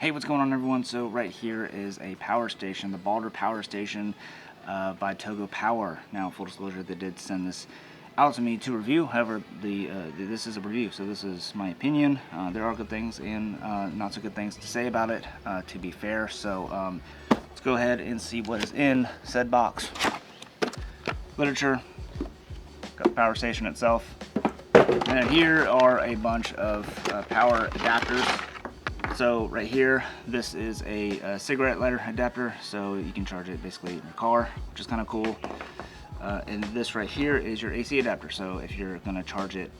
Hey, what's going on, everyone? So right here is a power station, the BALDR power station by Togo Power. Now, full disclosure, they did send this out to me to review. However, this is a review, so this is my opinion. There are good things and not so good things to say about it, to be fair. So let's go ahead and see what is in said box. Literature, got the power station itself, and then here are a bunch of power adapters. So right here, this is a cigarette lighter adapter, so you can charge it basically in your car, which is kind of cool. And this right here is your AC adapter. So if you're going to charge it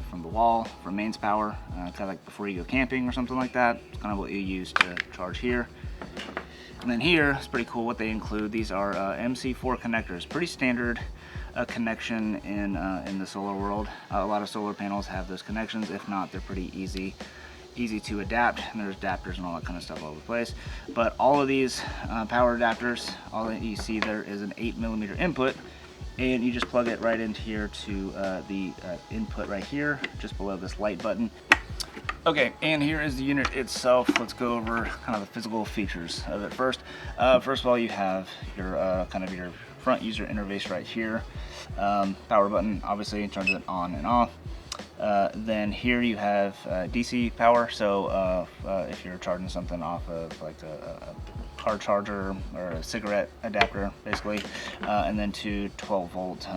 from the wall, from mains power, kind of like before you go camping or something like that, it's kind of what you use to charge here. And then here, it's pretty cool what they include. These are Mc4 connectors, pretty standard connection in the solar world. A lot of solar panels have those connections. If not, they're pretty easy to adapt, and there's adapters and all that kind of stuff all over the place. But all of these power adapters, all that you see there is an 8mm input, and you just plug it right into here to the input right here, just below this light button. Okay, and here is the unit itself. Let's go over kind of the physical features of it first. First of all, you have your kind of your front user interface right here. Power button, obviously, turns it on and off. Then here you have DC power, so if you're charging something off of like a car charger or a cigarette adapter, basically, and then two 12-volt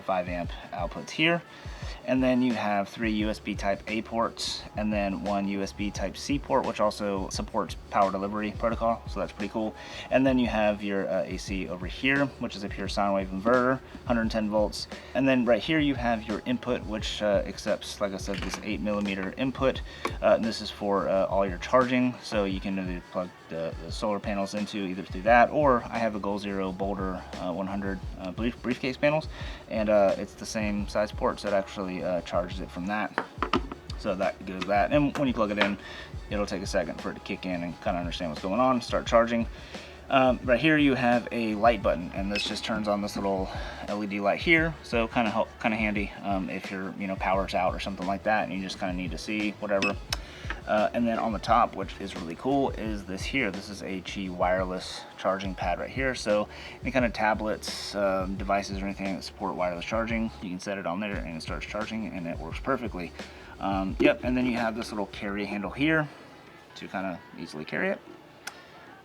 5-amp outputs here. And then you have 3 USB type A ports and then 1 USB type C port, which also supports power delivery protocol, so that's pretty cool. And then you have your AC over here, which is a pure sine wave inverter, 110 volts. And then right here you have your input, which accepts, like I said, this 8mm input. And this is for all your charging, so you can either plug the solar panels into either through that, or I have a Goal Zero BALDR 100 briefcase panels, and it's the same size port, so it actually charges it from that. So that goes that, and when you plug it in, it'll take a second for it to kick in and kind of understand what's going on, start charging. Right here you have a light button, and this just turns on this little LED light here, so kind of handy if your power's out or something like that and you just kind of need to see whatever. And then on the top, which is really cool, is this here. This is a Qi wireless charging pad right here. So any kind of tablets, devices, or anything that support wireless charging, you can set it on there and it starts charging, and it works perfectly. Yep, and then you have this little carry handle here to kind of easily carry it.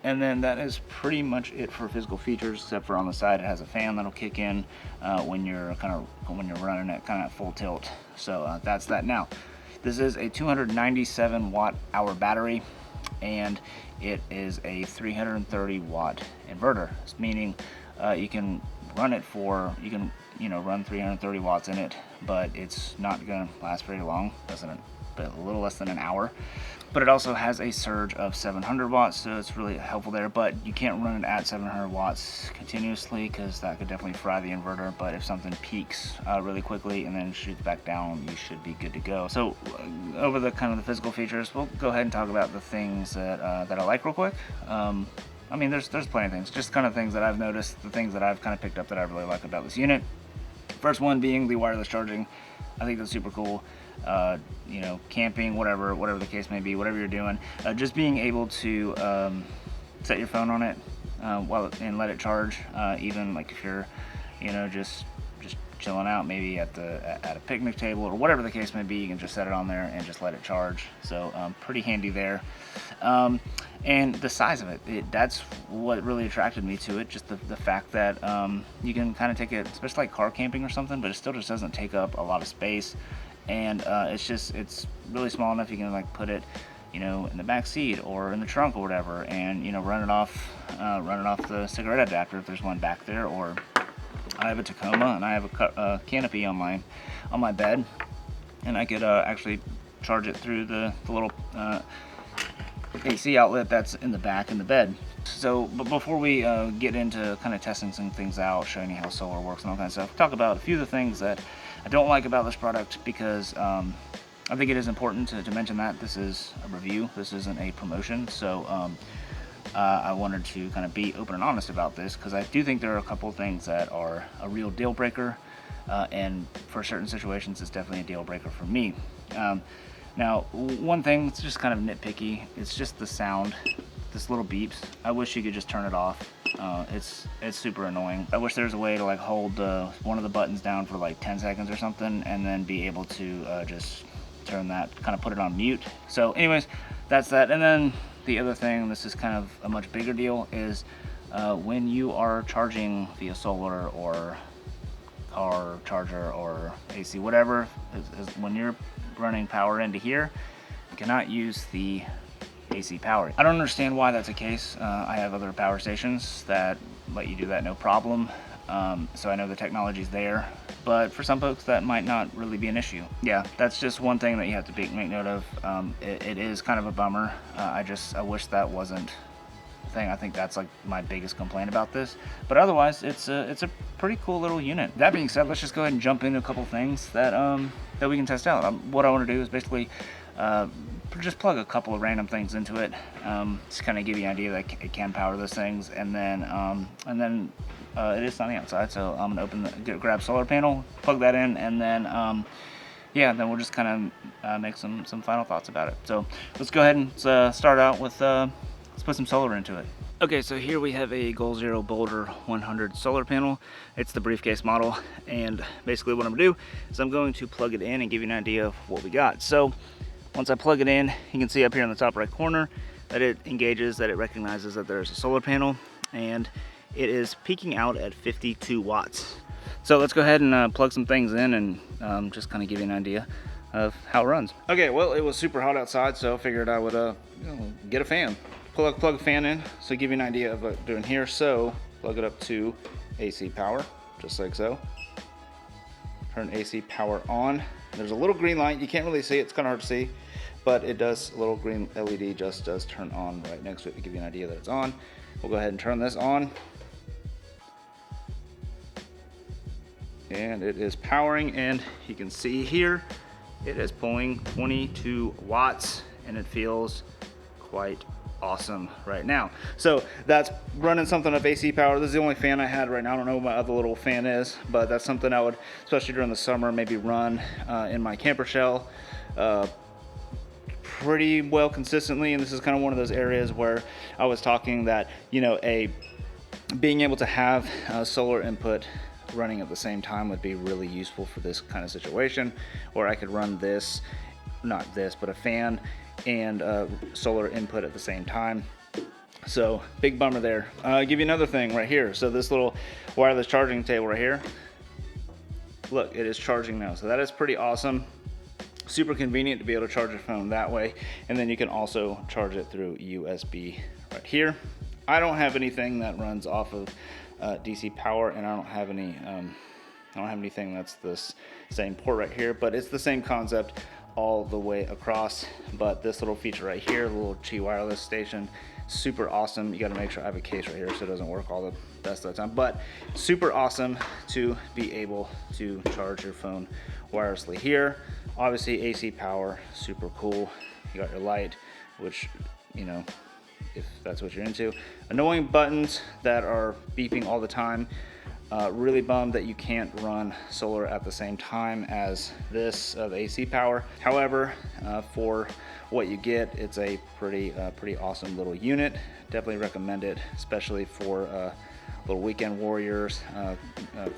And then that is pretty much it for physical features, except for on the side it has a fan that'll kick in when you're running it kind of at full tilt. So that's that. Now, this is a 297 watt-hour battery, and it is a 330 watt inverter, meaning you can run it for, run 330 watts in it, but it's not going to last very long, a little less than an hour. But it also has a surge of 700 watts, so it's really helpful there. But you can't run it at 700 watts continuously, because that could definitely fry the inverter. But if something peaks really quickly and then shoots back down, you should be good to go. So over the kind of the physical features, we'll go ahead and talk about the things that I like real quick. I mean, there's plenty of things, just kind of things that I've noticed, the things that I've kind of picked up that I really like about this unit. First one being the wireless charging. I think that's super cool. Camping, whatever the case may be, whatever you're doing, just being able to set your phone on it and let it charge, even like if you're just chilling out, maybe at a picnic table or whatever the case may be, you can just set it on there and just let it charge. So pretty handy there. And the size of it, that's what really attracted me to it, just the fact that you can kind of take it, especially like car camping or something, but it still just doesn't take up a lot of space. And it's really small enough you can like put it in the back seat or in the trunk or whatever, and run it off the cigarette adapter if there's one back there. Or I have a Tacoma and I have a canopy on my bed, and I could actually charge it through the little AC outlet that's in the back in the bed. So, but before we get into kind of testing some things out, showing you how solar works and all kinds of stuff, talk about a few of the things that I don't like about this product, because I think it is important to mention that this is a review, this isn't a promotion. So I wanted to kind of be open and honest about this, because I do think there are a couple of things that are a real deal breaker, and for certain situations it's definitely a deal breaker for me. Now, one thing that's just kind of nitpicky, it's just the sound, this little beeps. I wish you could just turn it off. It's super annoying. I wish there was a way to like hold one of the buttons down for like 10 seconds or something, and then be able to just turn that, kind of put it on mute. So anyways, that's that. And then the other thing, this is kind of a much bigger deal, is when you are charging via solar or car charger or AC, whatever, when you're running power into here, you cannot use the AC power. I don't understand why that's the case. I have other power stations that let you do that no problem. So I know the technology's there, but for some folks that might not really be an issue. Yeah, that's just one thing that you have to make note of. It is kind of a bummer. I wish that wasn't a thing. I think that's like my biggest complaint about this. But otherwise, it's a pretty cool little unit. That being said, let's just go ahead and jump into a couple things that that we can test out. What I want to do is basically just plug a couple of random things into it, just kind of give you an idea that it can power those things, and then it is sunny outside, so I'm gonna grab solar panel, plug that in, and then yeah, then we'll just kind of make some final thoughts about it. So let's go ahead and start out with let's put some solar into it. Okay, so here we have a Goal Zero BALDR 100 solar panel. It's the briefcase model, and basically what I'm gonna do is I'm going to plug it in and give you an idea of what we got. So once I plug it in, you can see up here in the top right corner that it engages, that it recognizes that there's a solar panel, and it is peaking out at 52 watts. So let's go ahead and plug some things in and just kind of give you an idea of how it runs. Okay, well, it was super hot outside, so I figured I would get a fan. Plug a fan in, so give you an idea of what I'm doing here. So plug it up to AC power, just like so. Turn AC power on. There's a little green light. You can't really see it. It's kind of hard to see, but it does. A little green LED just does turn on right next to it to give you an idea that it's on. We'll go ahead and turn this on. And it is powering, and you can see here it is pulling 22 watts, and it feels quite awesome right now. So that's running something of AC power. This is the only fan I had right now. I don't know what my other little fan is, but that's something I would, especially during the summer, maybe run in my camper shell pretty well consistently. And this is kind of one of those areas where I was talking that, you know, being able to have solar input running at the same time would be really useful for this kind of situation, or I could run this, not this, but a fan and solar input at the same time. So big bummer there. Give you another thing right here. So this little wireless charging table right here, look, it is charging now. So that is pretty awesome. Super convenient to be able to charge your phone that way. And then you can also charge it through USB right here. I don't have anything that runs off of DC power, and I don't have anything that's this same port right here, but it's the same concept all the way across. But this little feature right here, the little Qi wireless station, super awesome. You got to make sure I have a case right here so it doesn't work all the best of the time, but super awesome to be able to charge your phone wirelessly here. Obviously AC power, super cool. You got your light, which, you know, if that's what you're into. Annoying buttons that are beeping all the time. Really bummed that you can't run solar at the same time as this, the AC power. However, for what you get, it's a pretty awesome little unit. Definitely recommend it, especially for little weekend warriors,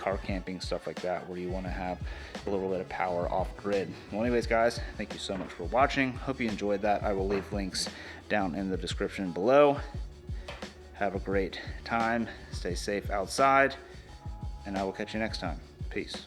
car camping, stuff like that, where you want to have a little bit of power off grid. Well, anyways, guys, thank you so much for watching. Hope you enjoyed that. I will leave links down in the description below. Have a great time. Stay safe outside, and I will catch you next time. Peace.